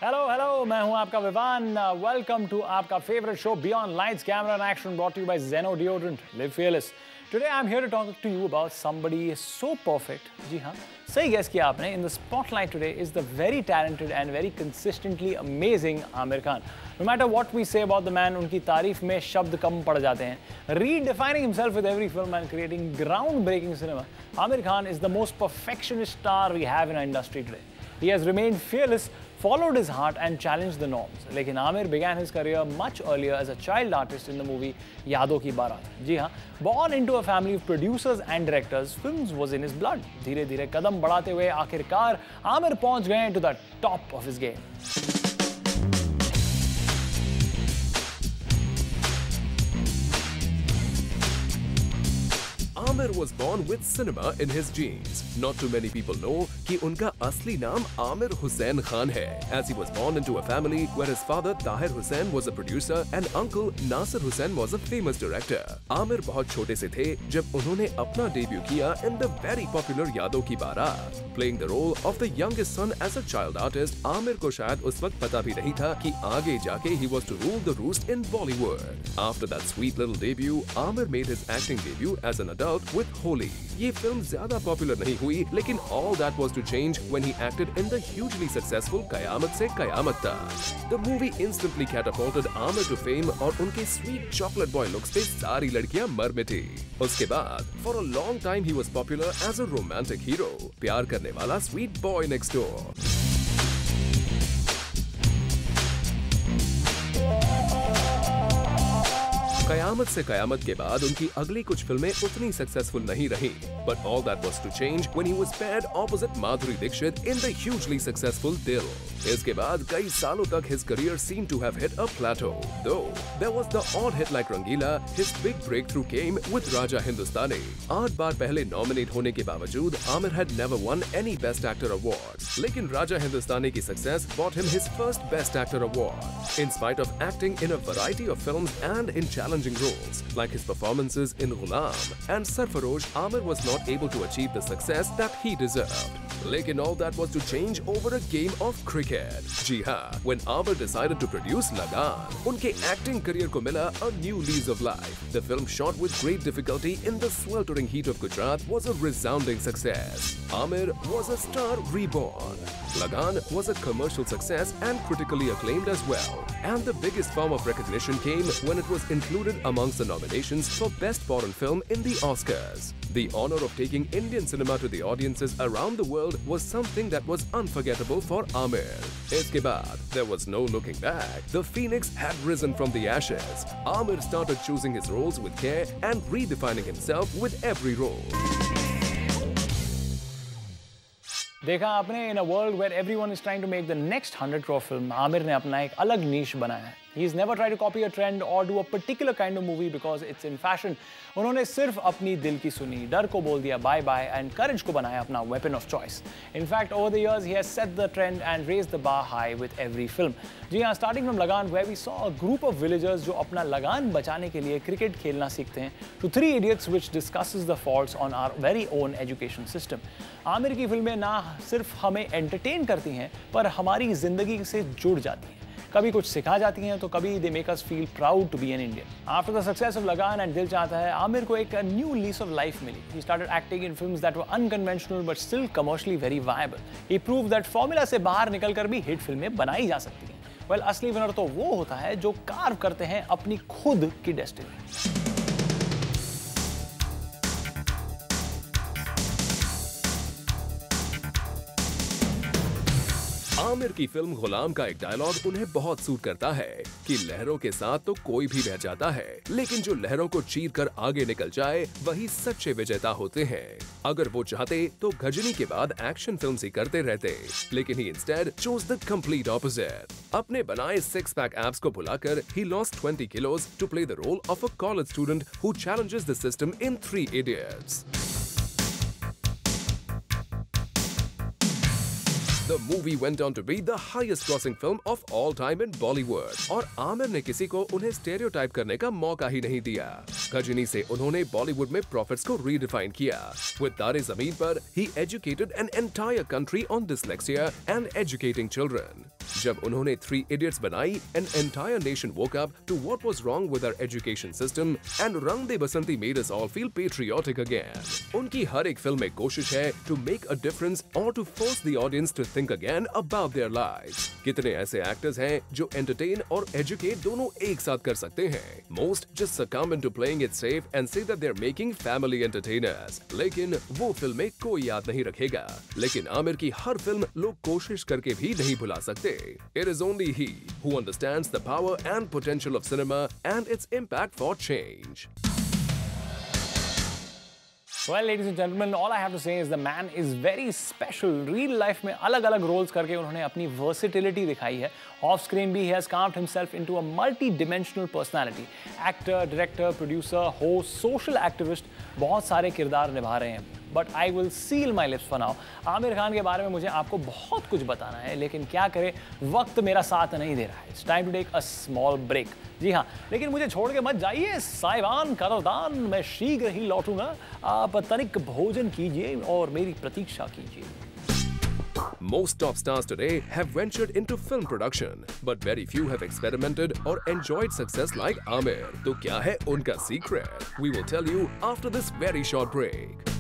Hello hello, मैं हूं आपका विवान। वेलकम टू आपका favourite show beyond lights camera and action, brought to you by Zeno deodorant. Live fearless. Today I'm here to talk to you about somebody so perfect. जी हाँ, सही guess किया आपने. In the spotlight today is the very talented and very consistently amazing Aamir Khan. No matter what we say about the man, उनकी तारीफ में शब्द कम पड़ जाते हैं. Redefining himself with every film and creating groundbreaking cinema, Aamir Khan is the most perfectionist star we have in our industry today. He has remained fearless, followed his heart and challenged the norms. लेकिन Aamir began his career much earlier as a child artist in the movie यादों की बारात. जी हाँ, born into a family of producers and directors, films was in his blood. धीरे धीरे कदम बढ़ाते हुए आखिरकार आमिर पहुंच गए to the top of his game. Aamir was born with cinema in his genes. Not too many people know कि उनका असली नाम आमिर हुसैन खान है. As he was born into a family where his father Tahir Hussain was a producer and uncle Nasir Hussain was a famous director. Aamir बहुत छोटे से थे जब उन्होंने अपना डेब्यू किया in the very popular यादों की बारात. Playing the role of the youngest son as a child artist, Aamir को शायद उस वक्त पता भी नहीं था कि आगे जाके he was to rule the roost in Bollywood. After that sweet little debut, Aamir made his acting debut as an adult with Holi. ये फिल्म ज्यादा पॉपुलर नहीं हुई, लेकिन all that was to change when he acted in the hugely successful कयामत से कयामत तक. The movie instantly catapulted Aamir to fame और उनके sweet chocolate boy looks पे सारी लड़कियां मर मिटी. उसके बाद for a long time he was popular as a romantic hero, प्यार करने वाला sweet boy next door. कयामत से कयामत के बाद उनकी अगली कुछ फिल्में उतनी सक्सेसफुल नहीं रहीं, but all that was to change when he was paired opposite Madhuri Dixit in the hugely successful Dil. इसके बाद कई सालों तक his career seemed to have hit a plateau. Though there was the odd hit like Rangila, his big breakthrough came with Raja Hindustani. 8 बार पहले nominate होने के बावजूद Aamir had never won any Best Actor awards. लेकिन Raja Hindustani की success brought him his first Best Actor award. In spite of acting in a variety of films and in challenging roles, like his performances in Ghulam and Sarfarosh, Aamir was not able to achieve the success that he deserved. लेकिन all that was to change over a game of cricket. जी हाँ, when Aamir decided to produce Lagaan, उनके acting career को मिला a new lease of life. The film, shot with great difficulty in the sweltering heat of Gujarat, was a resounding success. Aamir was a star reborn. Lagaan was a commercial success and critically acclaimed as well. And the biggest form of recognition came when it was included amongst the nominations for Best Foreign Film in the Oscars. The honor of taking Indian cinema to the audiences around the world was something that was unforgettable for Aamir. इसके बाद, there was no looking back. The phoenix had risen from the ashes. Aamir started choosing his roles with care and redefining himself with every role. देखा आपने, in a world where everyone is trying to make the next 100 crore film, Aamir ने अपना एक अलग नीश बनाया है. He's never tried to copy a trend or do a particular kind of movie because it's in fashion. उन्होंने सिर्फ अपनी दिल की सुनी, डर को बोल दिया bye bye and courage को बनाया अपना weapon of choice. In fact, over the years, he has set the trend and raised the bar high with every film. जी हाँ, starting from Lagaan, where we saw a group of villagers जो अपना लगान बचाने के लिए cricket खेलना सीखते हैं, to Three Idiots, which discusses the faults on our very own education system. Aamir की फिल्में ना सिर्फ हमें एंटरटेन करती हैं, पर हमारी जिंदगी से जुड़ जाती हैं. कभी कुछ सिखा जाती हैं तो कभी they make us feel proud to be an Indian. After the success of Lagaan and Dil Chahta Hai, Aamir को एक new lease of life milli. He started acting in films that were unconventional but still commercially very viable. He proved that formula से बाहर निकलकर भी hit फिल्में बनाई जा सकती हैं. Well, असली विनर तो वो होता है जो कार्व करते हैं अपनी खुद की डेस्टिनी. आमिर की फिल्म गुलाम का एक डायलॉग उन्हें बहुत सूट करता है कि लहरों के साथ तो कोई भी बह जाता है, लेकिन जो लहरों को चीर कर आगे निकल जाए वही सच्चे विजेता होते हैं. अगर वो चाहते तो गजनी के बाद एक्शन फिल्म्स ही करते रहते, लेकिन he instead chose the complete opposite. अपने बनाए 6-pack abs को भुलाकर he lost 20 kilos to play the role of a college student who challenges the system in Three Idiots. The movie went on to be the highest grossing film of all time in Bollywood. और आमिर ने किसी को उन्हें stereotype करने का मौका ही नहीं दिया. गजनी से उन्होंने बॉलीवुड में प्रॉफिट्स को रीडिफाइन किया. With तारे ज़मीन पर, he educated an entire country on dyslexia and educating children. जब उन्होंने थ्री इडियट्स बनाई, an entire nation woke up to what was wrong with our education system and Rang De Basanti made us all feel patriotic again. उनकी हर एक film में कोशिश है to make a difference or to force the audience to think again about their lives. कितने ऐसे actors हैं जो entertain और educate दोनों एक साथ कर सकते हैं? Most just succumb into playing it safe and say that they're making family entertainers. लेकिन वो फिल्में कोई याद नहीं रखेगा. लेकिन आमिर की हर फिल्म लोग कोशिश करके भी नहीं भुला सकते. It is only he who understands the power and potential of cinema and its impact for change. Well, ladies and gentlemen, all I have to say is the man is very special. Real life में अलग-अलग roles करके उन्होंने अपनी versatility दिखाई है. Off screen भी he has carved himself into a multi-dimensional personality. Actor, director, producer, host, social activist, बहुत सारे किरदार निभा रहे हैं. But I will seal my lips for now. Aamir Khan के बारे में मुझे आपको बहुत कुछ बताना है, लेकिन क्या करें, वक्त मेरा साथ नहीं दे रहा है. It's time to take a small break. जी हाँ, लेकिन मुझे छोड़ के मत जाइए. साइबान कदरदान, मैं शीघ्र ही लौटूंगा. आप तनिक भोजन कीजिए और मेरी प्रतीक्षा कीजिए. Most top stars today have ventured into film production, but very few have experimented or enjoyed success like Aamir. तो क्या है उनका secret? We will tell you after this very short break.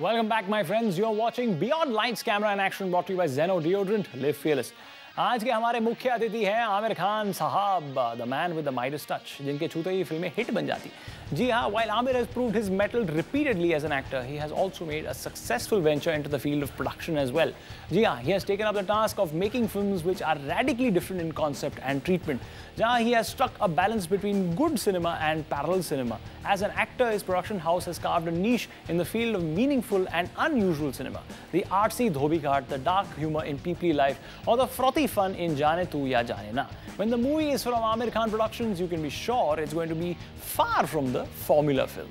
Welcome back, my friends. You're watching Beyond Lights, Camera and Action, brought to you by Zeno Deodorant. Live fearless. आज के हमारे मुख्य अतिथि हैं आमिर खान साहब, the man with the Midas touch, जिनके छूते ही फिल्में हिट बन जाती. जी हाँ, while Aamir has proved his mettle repeatedly as an actor, he has also made a successful venture into the field of production as well. जी हाँ, he has taken up the task of making films which are radically different in concept and treatment. जहाँ he has struck a balance between good cinema and parallel cinema. As an actor, his production house has carved a niche in the field of meaningful and unusual cinema. The artsy Dhobi Ghat, the dark humor in Peoply Life, or the frothy fun in Jaane Tu Ya Jaane Na. When the movie is from Aamir Khan Productions, you can be sure it's going to be far from the formula film.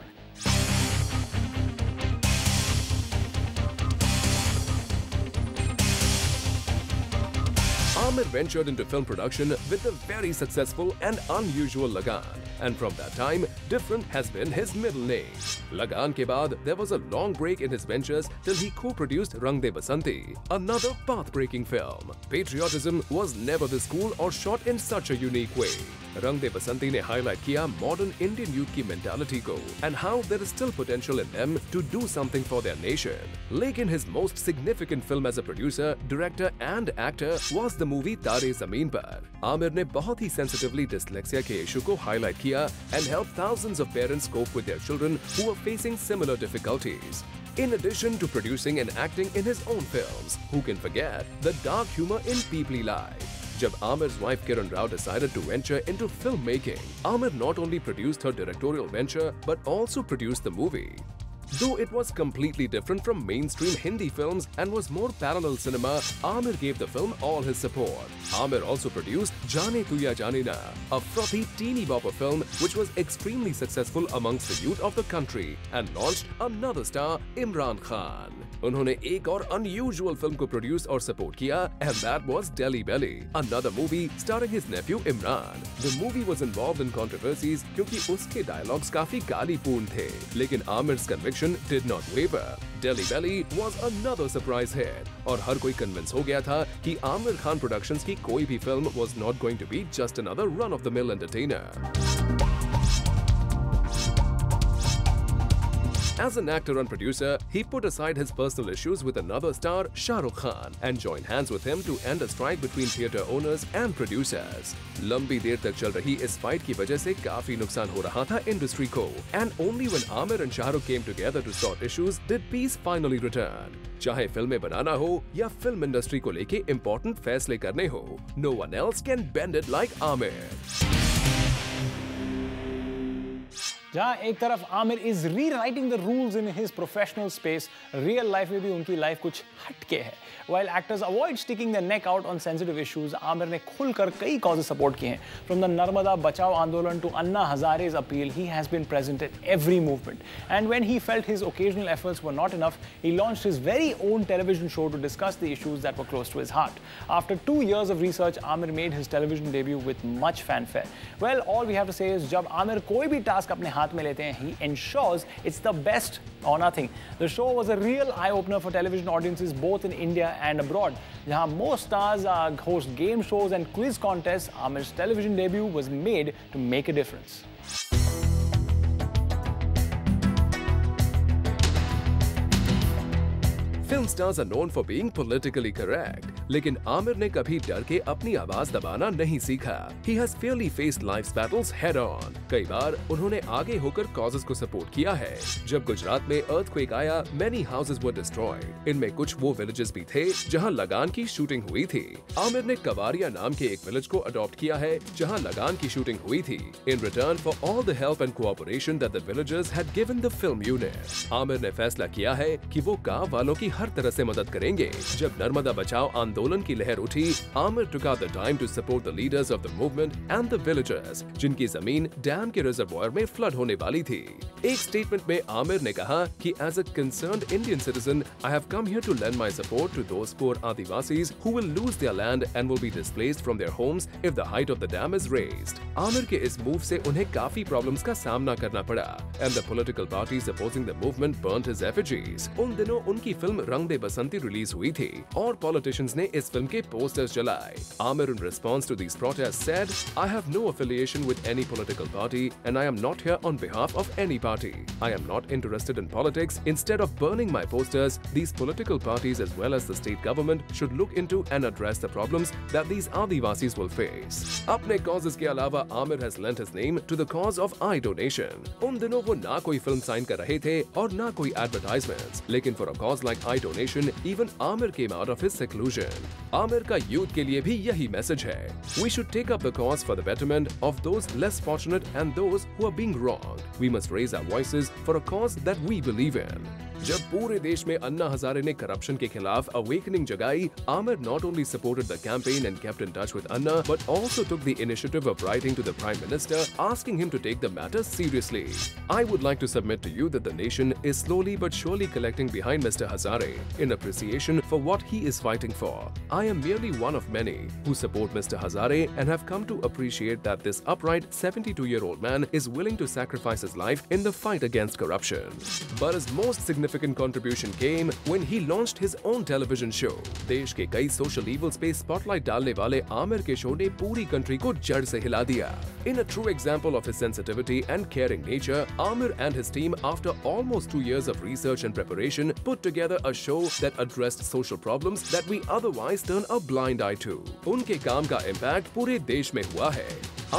Aamir ventured into film production with the very successful and unusual Lagaan, and from that time, different has been his middle name. Lagaan ke baad, there was a long break in his ventures till he co-produced Rang De Basanti, another path-breaking film. Patriotism was never this cool or shot in such a unique way. Rang De Basanti ने highlight किया modern Indian youth की mentality को and how there is still potential in them to do something for their nation. लेकिन his most significant film as a producer, director and actor was the movie तारे ज़मीन पर. आमिर ने बहुत ही sensitively dyslexia के issue को highlight किया and helped thousands of parents cope with their children who were facing similar difficulties. In addition to producing and acting in his own films, who can forget the dark humor in Peoply Life? जब Aamir's wife Kiran Rao decided to venture into filmmaking, Aamir not only produced her directorial venture but also produced the movie. Though it was completely different from mainstream Hindi films and was more parallel cinema, Aamir gave the film all his support. Aamir also produced Jaane Tu Ya Jaane Na, a frothy teeny bopper film which was extremely successful amongst the youth of the country and launched another star, Imran Khan. उन्होंने एक और unusual film को produce और support किया, and that was Delhi Belly, another movie starring his nephew Imran. The movie was involved in controversies क्योंकि उसके dialogues काफी गालीपूर्ण थे, लेकिन Aamir's conviction did not waver. Delhi Belly was another surprise hit, और हर कोई convince हो गया था कि Aamir Khan Productions की कोई भी film was not going to be just another run-of-the-mill entertainer. As an actor and producer, he put aside his personal issues with another star, Shah Rukh Khan, and joined hands with him to end a strike between theatre owners and producers. लंबी देर तक चल रही इस fight की वजह से काफी नुकसान हो रहा था इंडस्ट्री को, and only when Aamir and Shah Rukh came together to sort issues did peace finally return. चाहे फिल्में बनाना हो या फिल्म इंडस्ट्री को लेके इम्पोर्टेंट फैसले करने हो, no one else can bend it like Aamir. जहाँ एक तरफ Aamir is rewriting the rules in his professional space, real life में भी उनकी लाइफ कुछ हटके है. While actors avoid sticking their neck out on sensitive issues, Aamir ने खुलकर कई causes support किए हैं. From the Narmada Bachao Andolan to Anna Hazare's appeal, he has been present at every movement. And when he felt his occasional efforts were not enough, he launched his very own television show to discuss the issues that were close to his heart. After 2 years of research, Aamir made his television debut with much fanfare. Well, all we have to say is जब आमिर कोई भी task अपने हाथ में लेते हैं, he ensures it's the best or nothing. The show was a real eye-opener for television audiences both in India and abroad. Jahan most stars host game shows and quiz contests, Aamir's television debut was made to make a difference. Film stars are known for being politically correct, लेकिन आमिर ने कभी डर के अपनी आवाज दबाना नहीं सीखा. He has fairly faced life's battles head on. कई बार उन्होंने आगे होकर causes को सपोर्ट किया है. जब गुजरात में earthquake आया, many houses were destroyed. इनमें कुछ वो villages भी थे जहां लगान की शूटिंग हुई थी. आमिर ने कवारिया नाम के एक विलेज को अडॉप्ट किया है जहां लगान की शूटिंग हुई थी. In return for all the help and cooperation that the villagers had given the film unit, Aamir ने फैसला किया है कि वो गांव वालों की हर तरह से मदद करेंगे. जब नर्मदा बचाओ आंदोलन की लहर उठी, Aamir took out the time to support the leaders of the movement and the villagers, जिनकी जमीन डैम के रिजर्वॉयर में फ्लड होने वाली थी. एक स्टेटमेंट में आमिर ने कहा कि as a concerned Indian citizen, I have come here to lend my support to those poor Adivasis who will lose their land and will be displaced from their homes if the height of the dam is raised. Aamir के इस move से उन्हें काफी problems का सामना करना पड़ा, and the political parties opposing the movement burnt his effigies. उन दिनों उनकी फिल्म रंग दे बसंती रिलीज हुई थी और पॉलिटिशियंस ने इस फिल्म के पोस्टर्स जलाए. Aamir in response to these protests said, I have no affiliation with any political party and I am not here on behalf of any party. I am not interested in politics. Instead of burning my posters, these political parties as well as the state government should look into and address the problems that these Adivasis will face. अपने causes के अलावा Aamir has lent his name to the cause of eye donation. उन दिनों वो ना कोई film sign कर रहे थे और ना कोई एडवर्टाइजमेंट्स, लेकिन for a cause like eye donation, even Aamir came out of his seclusion. Aamir का यूथ के लिए भी यही मैसेज है. We should take up the cause for the betterment of those less fortunate and those who are being wronged. We must raise our voices for a cause that we believe in. जब पूरे देश में अन्ना हजारे ने corruption के खिलाफ awakening जगाई, Aamir not only supported the campaign and kept in touch with Anna, but also took the initiative of writing to the Prime Minister, asking him to take the matter seriously. I would like to submit to you that the nation is slowly but surely collecting behind Mr. Hazare in appreciation for what he is fighting for. I am merely one of many who support Mr. Hazare and have come to appreciate that this upright 72-year-old man is willing to sacrifice his life in the fight against corruption. But his most significant contribution came when he launched his own television show. देश के कई social evils पे spotlight डालने वाले आमिर के show ने पूरी country को जड़ से हिला दिया. In a true example of his sensitivity and caring nature, Aamir and his team, after almost 2 years of research and preparation, put together a show that addressed social problems that we otherwise turn a blind eye to. उनके काम का impact पूरे देश में हुआ है.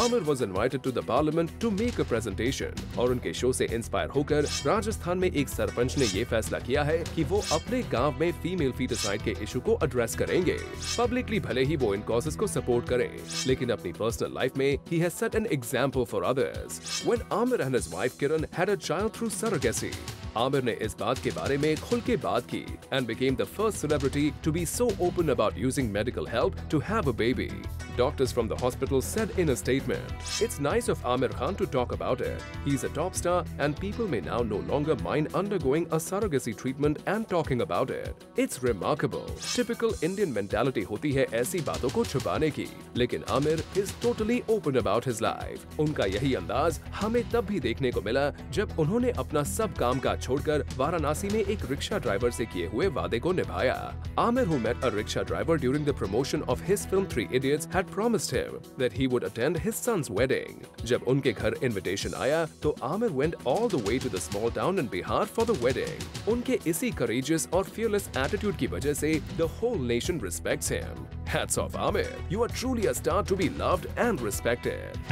Aamir was invited to the parliament to make a presentation और उनके शो से इंस्पायर होकर राजस्थान में एक सरपंच ने ये फैसला किया है कि वो अपने गांव में फीमेल फीटिसाइड के इशू को एड्रेस करेंगे. पब्लिकली भले ही वो इन कॉजेस को सपोर्ट करें, लेकिन अपनी पर्सनल लाइफ में he has set an example for others. When Aamir and his wife Kiran had a child through surrogacy, Aamir ने इस बात के बारे में खुल के बात की and became the first celebrity to be so open about using medical help to have a baby. Doctors from the hospital said in a statement, "It's nice of Aamir Khan to talk about it. He's a top star and people may now no longer mind undergoing a surrogacy treatment and talking about it. It's remarkable." Typical Indian mentality होती है ऐसी बातों को छुपाने की, लेकिन Aamir is totally open about his life. उनका यही अंदाज हमें तब भी देखने को मिला जब उन्होंने अपना सब काम काज छोड़कर वाराणसी में एक रिक्शा ड्राइवर से किए हुए वादे को निभाया. Aamir, who met a rickshaw driver during the promotion of his film Three Idiots, had promised him that he would attend his son's wedding. जब उनके घर invitation आया, तो Aamir went all the way to the small town in Bihar for the wedding. उनके इसी courageous और fearless attitude की वजह से the whole nation respects him. Hats off, Aamir. You are truly a star to be loved and respected.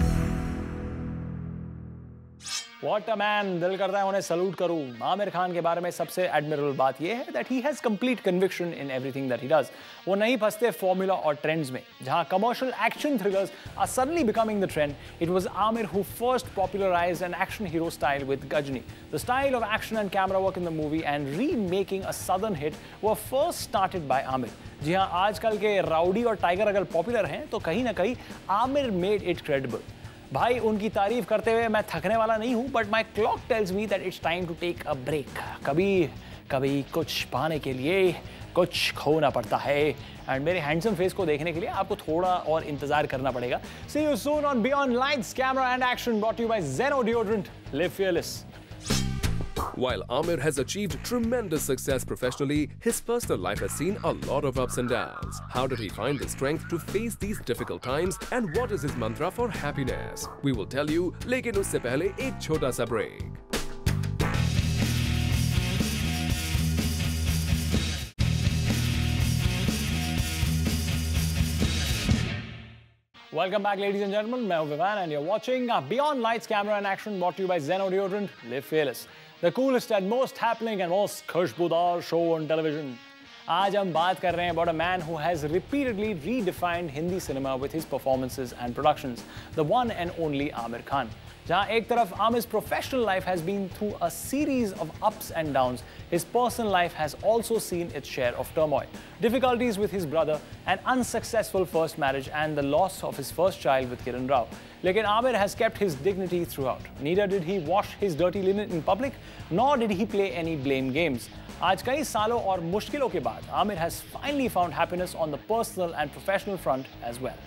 What a man! दिल करता है उन्हें सल्यूट करूं. आमिर खान के बारे में सबसे एडमिरेबल बात यह है that he has complete conviction in everything that he does. वो नहीं फंसते फॉर्मूला और ट्रेंड्स में. जहां commercial action thrillers are suddenly becoming the trend, it was Aamir who first popularized an action hero style with Gajni. The style of action and camera work in the movie and remaking a southern hit were first started by Aamir. जी हाँ, आजकल के rowdy और tiger अगर popular हैं तो कहीं ना कहीं आमिर मेड इट क्रेडिबल. भाई उनकी तारीफ करते हुए मैं थकने वाला नहीं हूँ, but my clock tells me that it's time to take a break. कभी कभी कुछ पाने के लिए कुछ खोना पड़ता है। एंड मेरे हैंडसम फेस को देखने के लिए आपको थोड़ा और इंतजार करना पड़ेगा। See you soon on Beyond Lights, Camera and Action, brought to you by Zeno Deodorant. Live fearless. While Aamir has achieved tremendous success professionally, his personal life has seen a lot of ups and downs. How did he find the strength to face these difficult times, and what is his mantra for happiness? We will tell you, लेकिन उससे पहले एक छोटा सा break. Welcome back, ladies and gentlemen. मैं हूं Vivaan and you're watching Beyond Lights, Camera and Action, brought to you by Zeno Deodorant. Live fearless. The coolest and most happening and most खुशबूदार show on television. आज हम बात कर रहे हैं about a man who has repeatedly redefined Hindi cinema with his performances and productions. The one and only Aamir Khan. जहाँ एक तरफ Aamir's professional life has been through a series of ups and downs, his personal life has also seen its share of turmoil. Difficulties with his brother, an unsuccessful first marriage and the loss of his first child with Kiran Rao. Lekin Aamir has kept his dignity throughout. Neither did he wash his dirty linen in public, nor did he play any blame games. आज कई सालों और मुश्किलों के बाद Aamir has finally found happiness on the personal and professional front as well.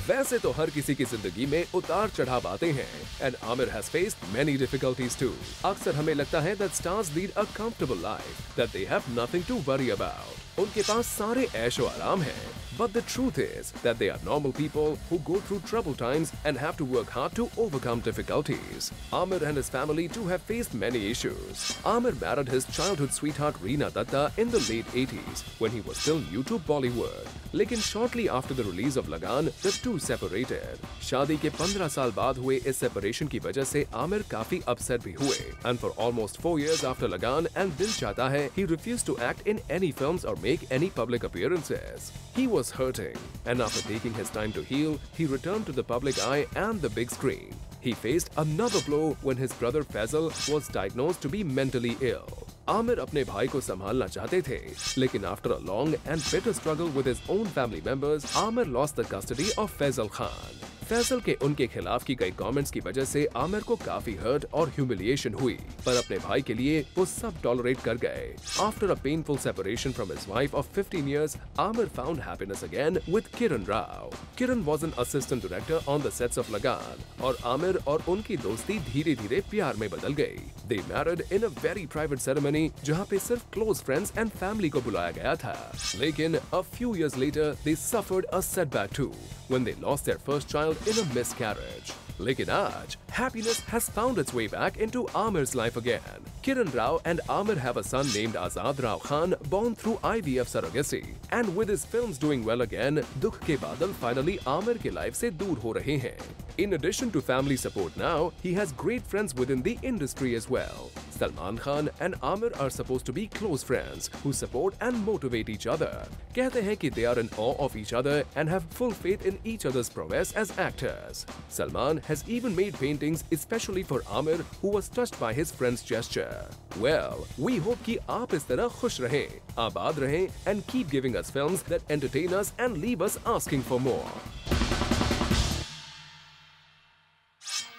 वैसे तो हर किसी की जिंदगी में उतार चढ़ाव आते हैं, and Aamir has faced many difficulties too. अक्सर हमें लगता है that stars lead a comfortable life, that they have nothing to worry about. उनके पास सारे ऐशो आराम हैं. But the truth is that they are normal people who go through troubled times and have to work hard to overcome difficulties. Aamir and his family too have faced many issues. Aamir married his childhood sweetheart Reena Datta in the late 80s when he was still new to Bollywood. लेकिन shortly after the release of Lagan, the two separated. शादी के 15 साल बाद हुए इस separation की वजह से Aamir काफी upset भी हुए. And for almost 4 years after Lagan and Dil Chahta Hai, he refused to act in any films or make any public appearances. He was hurting, and after taking his time to heal, he returned to the public eye and the big screen. He faced another blow when his brother Faisal was diagnosed to be mentally ill. Aamir अपने भाई को संभालना चाहते थे, लेकिन after a long and bitter struggle with his own family members, Aamir lost the custody of Faisal Khan. Faisal के उनके खिलाफ की गई कमेंट्स की वजह से आमिर को काफी हर्ट और ह्यूमिलिएशन हुई, पर अपने भाई के लिए वो सब टॉलरेट कर गए. After a painful separation from his wife of 15 years, Aamir found happiness again with Kiran Rao. Kiran was an assistant director on the sets of Lagan, और आमिर और उनकी दोस्ती धीरे-धीरे प्यार में बदल गई. They married in a very private ceremony, जहाँ पे सिर्फ close friends and family को बुलाया गया था. लेकिन a few years later, they suffered a setback too, when they lost their first child in a miscarriage. लेकिन आज, happiness has found its way back into Aamir's life again. Kiran Rao and Aamir have a son named Azad Rao Khan, born through IVF surrogacy. And with his films doing well again, दुख के बादल finally Aamir के life से दूर हो रहे हैं. In addition to family support now, he has great friends within the industry as well. Salman Khan and Aamir are supposed to be close friends who support and motivate each other. कहते हैं कि they are in awe of each other and have full faith in each other's prowess as actors. Salman has even made paintings especially for Aamir, who was touched by his friend's gesture. Well, we hope कि आप इस तरह खुश रहें, आबाद रहें, and keep giving us films that entertain us and leave us asking for more.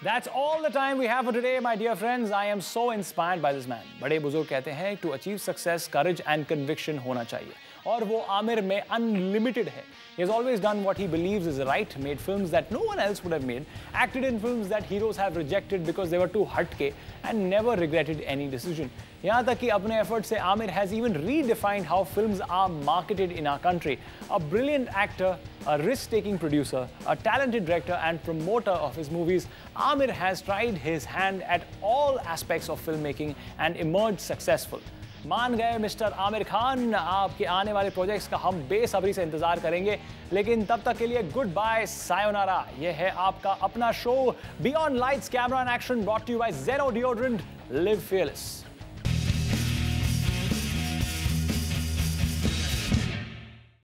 That's all the time we have for today, my dear friends. I am so inspired by this man. बड़े बुजुर्ग कहते हैं to achieve success, courage and conviction होना चाहिए. और वो आमिर में unlimited है. He has always done what he believes is right, made films that no one else would have made, acted in films that heroes have rejected because they were too हटके, and never regretted any decision. यहाँ तक कि अपने efforts से Aamir has even redefined how films are marketed in our country. A brilliant actor, a risk-taking producer, a talented director and promoter of his movies, Aamir has tried his hand at all aspects of filmmaking and emerged successful. मान गए mister Aamir Khan, आपके आने वाले projects का हम बेसब्री से इंतजार करेंगे, लेकिन तब तक के लिए गुड बाय, सायोनारा. ये है आपका अपना show beyond lights, camera and action, brought to you by Zeno deodorant. Live fearless.